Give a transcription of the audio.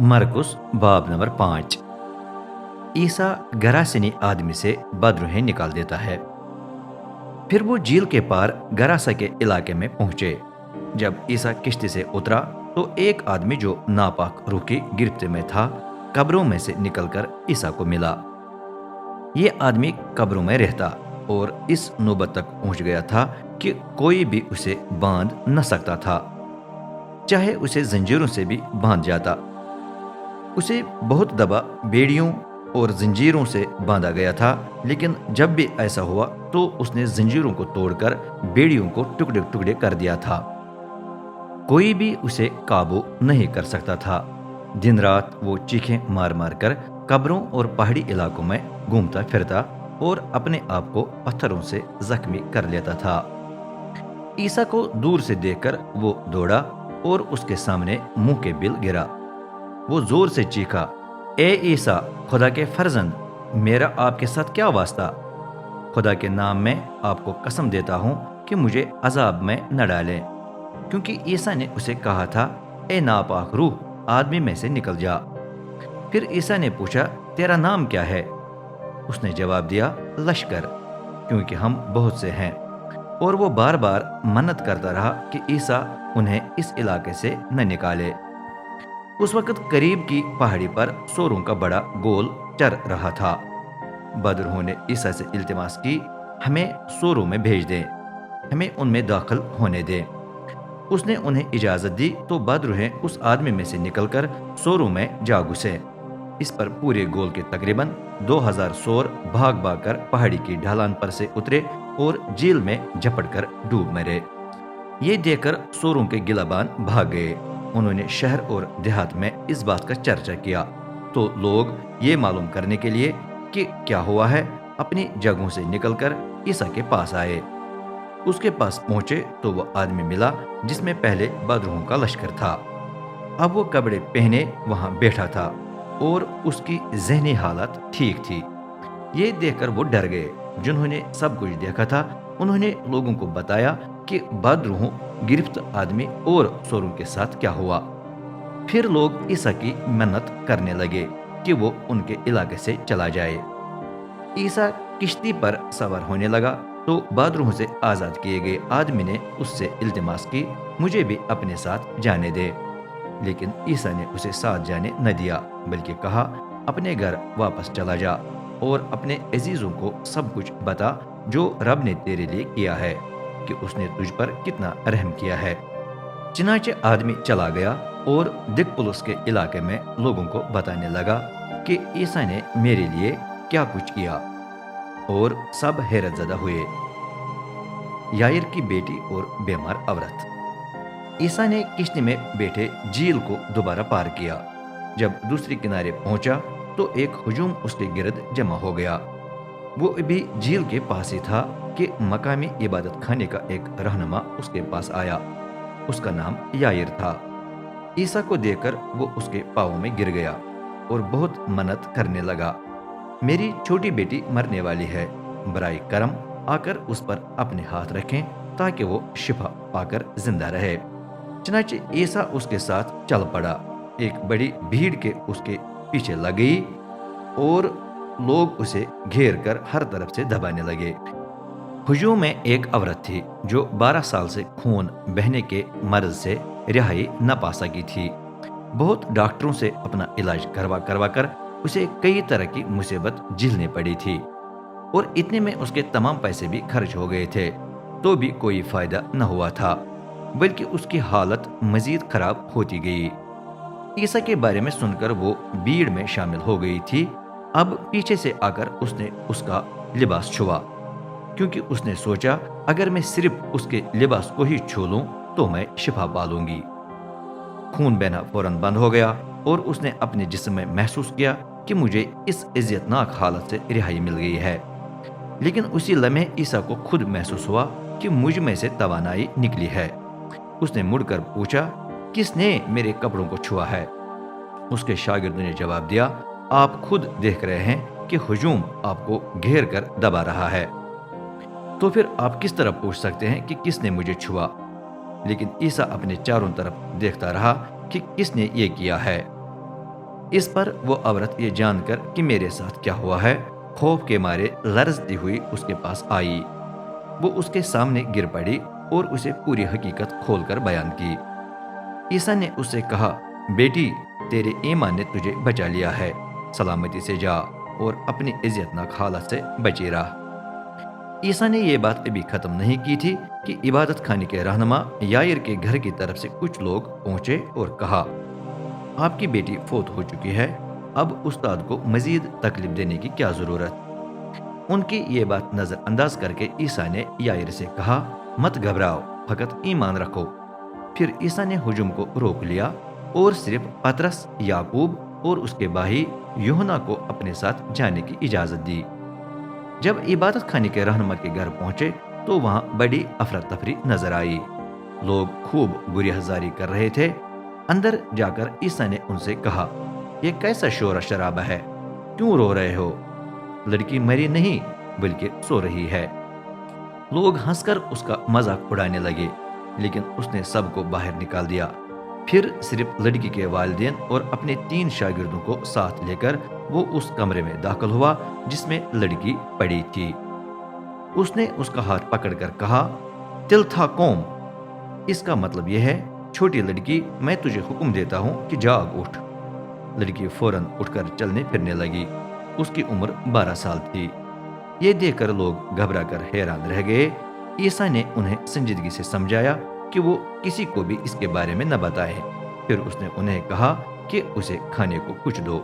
मरकुस बाब नंबर 5। ईसा गरासिनी आदमी से बदरूहें निकाल देता है। फिर वो झील के पार गरासा के इलाके में पहुंचे। जब ईसा किश्ती से उतरा तो एक आदमी जो नापाक रूह की गिरफ्त में था कब्रों में से निकलकर ईसा को मिला। ये आदमी कब्रों में रहता और इस नौबत तक पहुंच गया था कि कोई भी उसे बांध न सकता था, चाहे उसे जंजीरों से भी बांध जाता। उसे बहुत दबा बेड़ियों और जंजीरों से बांधा गया था, लेकिन जब भी ऐसा हुआ तो उसने जंजीरों को तोड़कर बेड़ियों को टुकड़े टुकड़े कर दिया था। कोई भी उसे काबू नहीं कर सकता था। दिन रात वो चीखें मार मार कर कब्रों और पहाड़ी इलाकों में घूमता फिरता और अपने आप को पत्थरों से जख्मी कर लेता था। ईसा को दूर से देखकर वो दौड़ा और उसके सामने मुंह के बिल गिरा। वो जोर से चीखा, ए ईसा, खुदा के फर्जंद, मेरा आपके साथ क्या वास्ता? खुदा के नाम में आपको कसम देता हूं कि मुझे अजाब में न डालें। क्योंकि ईसा ने उसे कहा था, ए नापाक रूह, आदमी में से निकल जा। फिर ईसा ने पूछा, तेरा नाम क्या है? उसने जवाब दिया, लश्कर, क्योंकि हम बहुत से हैं। और वो बार बार मन्नत करता रहा कि ईसा उन्हें इस इलाके से न निकाले। उस वक्त करीब की पहाड़ी पर सोरों का बड़ा गोल चर रहा था। बदरूहों ने ईसा से इल्तिमास की, हमें सोरों में भेज दें, हमें उनमें दाखिल होने दें। उसने उन्हें इजाजत दी तो बदरूहें उस आदमी में से निकलकर सोरों में जा घुसे। इस पर पूरे गोल के तकरीबन 2000 सोर भाग भाग कर पहाड़ी की ढलान पर से उतरे और झील में झपट कर डूब मरे। ये देखकर सोरों के गिलाबान भाग गए। उन्होंने शहर और देहात में इस बात का चर्चा किया, तो लोग ये मालूम करने के लिए कि क्या हुआ है अपनी जगहों से निकलकर ईसा के पास आए। उसके पास पहुंचे तो वो आदमी मिला जिसमें पहले बदरूहों का लश्कर था। अब वो कपड़े पहने वहां बैठा था और उसकी जहनी हालत ठीक थी। ये देखकर वो डर गए। जिन्होंने सब कुछ देखा था उन्होंने लोगों को बताया कि बदरूहों गिरफ्त आदमी और सोरों के साथ क्या हुआ। फिर लोग ईसा की मन्नत करने लगे कि वो उनके इलाके से चला जाए। ईसा किश्ती पर सवार होने लगा तो बदरूहों से आजाद किए गए आदमी ने उससे इल्तिमास की, मुझे भी अपने साथ जाने दे। लेकिन ईसा ने उसे साथ जाने न दिया, बल्कि कहा, अपने घर वापस चला जा और अपने अजीजों को सब कुछ बता जो रब ने तेरे लिए किया है, कि उसने तुझ पर कितना रहम किया है। चुनाचे आदमी चला गया और दिकपुलुस के इलाके में लोगों को बताने लगा कि ईसा ने मेरे लिए क्या कुछ किया, और सब हैरतजदा हुए। यायर की बेटी और बीमार औरत। ईसा ने किश्ती में बैठे झील को दोबारा पार किया। जब दूसरे किनारे पहुंचा तो एक हुजूम उसके गिर्द जमा हो गया। वो भी झील के पास ही था कि मकामी इबादत खाने का एक रहनुमा उसके पास आया। उसका नाम यायर था। ईसा को देखकर वो उसके पांवों में गिर गया और बहुत मन्नत करने लगा, मेरी छोटी बेटी मरने वाली है, बराए करम आकर उस पर अपने हाथ रखें ताकि वो शिफा पाकर जिंदा रहे। चनाचे ईसा उसके साथ चल पड़ा। एक बड़ी भीड़ के उसके पीछे लग गई और लोग उसे घेर कर हर तरफ से दबाने लगे। हुजूम में एक औरत थी जो 12 साल से खून बहने के मर्ज से रिहाई न पा सकी थी। बहुत डॉक्टरों से अपना इलाज करवा करवा कर उसे कई तरह की मुसीबत झेलनी पड़ी थी और इतने में उसके तमाम पैसे भी खर्च हो गए थे, तो भी कोई फायदा न हुआ था, बल्कि उसकी हालत मजीद खराब होती गई। ईसा के बारे में सुनकर वो भीड़ में शामिल हो गई थी। अब पीछे से आकर उसने उसका लिबास छुआ, क्योंकि उसने सोचा, अगर मैं सिर्फ उसके लिबास को ही छू लूं तो मैं शिफा पा लूंगी। खून बहना फौरन बंद हो गया और उसने अपने जिस्म में महसूस किया कि मुझे इस इज्जतनाक हालत से रिहाई मिल गई है। लेकिन उसी लम्हे ईसा को खुद महसूस हुआ कि मुझ में से तवानाई निकली है। उसने मुड़कर पूछा, किसने मेरे कपड़ों को छुआ है? उसके शागिर्दों ने जवाब दिया, आप खुद देख रहे हैं कि हुजूम आपको घेर कर दबा रहा है, तो फिर आप किस तरह पूछ सकते हैं कि किसने मुझे छुआ? लेकिन ईसा अपने चारों तरफ देखता रहा कि किसने ये किया है। اس پر وہ عورت یہ جان کر کہ میرے ساتھ کیا ہوا ہے، خوف کے مارے لرزتی ہوئی اس کے پاس آئی۔ وہ اس کے سامنے گر پڑی اور اسے پوری حقیقت کھول کر بیان کی۔ عیسیٰ نے اس سے کہا، بیٹی، تیرے ایمان نے تجھے بچا لیا ہے، سلامتی سے جا اور اپنی عزتناک حالت سے بچی رہ۔ عیسیٰ نے یہ بات ابھی ختم نہیں کی تھی کہ عبادت خانے کے رہنما یائر کے گھر کی طرف سے کچھ لوگ پہنچے اور کہا، آپ کی بیٹی فوت ہو چکی ہے، اب استاد کو مزید تکلیف دینے کی کیا ضرورت؟ ان کی یہ بات نظر انداز کر کے عیسیٰ نے یائر سے کہا، مت گھبراؤ، فقط ایمان رکھو۔ پھر عیسیٰ نے ہجوم کو روک لیا اور صرف پطرس، یعقوب اور اس کے بھائی یوحنا کو اپنے ساتھ جانے کی اجازت دی۔ جب عبادت خانے کے رہنما کے گھر پہنچے تو وہاں بڑی افراتفری نظر آئی۔ لوگ خوب گریہ زاری کر رہے تھے۔ اندر جا کر عیسیٰ نے ان سے کہا، یہ کیسا شور شرابہ ہے؟ کیوں رو رہے ہو؟ لڑکی مری نہیں بلکہ سو رہی ہے۔ لوگ ہنس کر اس کا مذاق اڑانے لگے، لیکن اس نے سب کو باہر نکال دیا۔ پھر صرف لڑکی کے والدین اور اپنے 3 شاگردوں کو ساتھ لے کر وہ اس کمرے میں داخل ہوا جس میں لڑکی پڑی تھی۔ اس نے اس کا ہاتھ پکڑ کر کہا، تلتھا کوم، اس کا مطلب یہ ہے، چھوٹی لڑکی، میں تجھے حکم دیتا ہوں کہ جاگ اٹھ۔ لڑکی فوراً اٹھ کر چلنے پھرنے لگی۔ اس کی عمر 12 سال تھی۔ یہ دیکھ کر لوگ گھبرا کر حیران رہ گئے۔ عیسیٰ نے انہیں سنجیدگی سے سمجھایا کہ وہ کسی کو بھی اس کے بارے میں نہ بتائیں۔ پھر اس نے انہیں کہا کہ اسے کھانے کو کچھ دو۔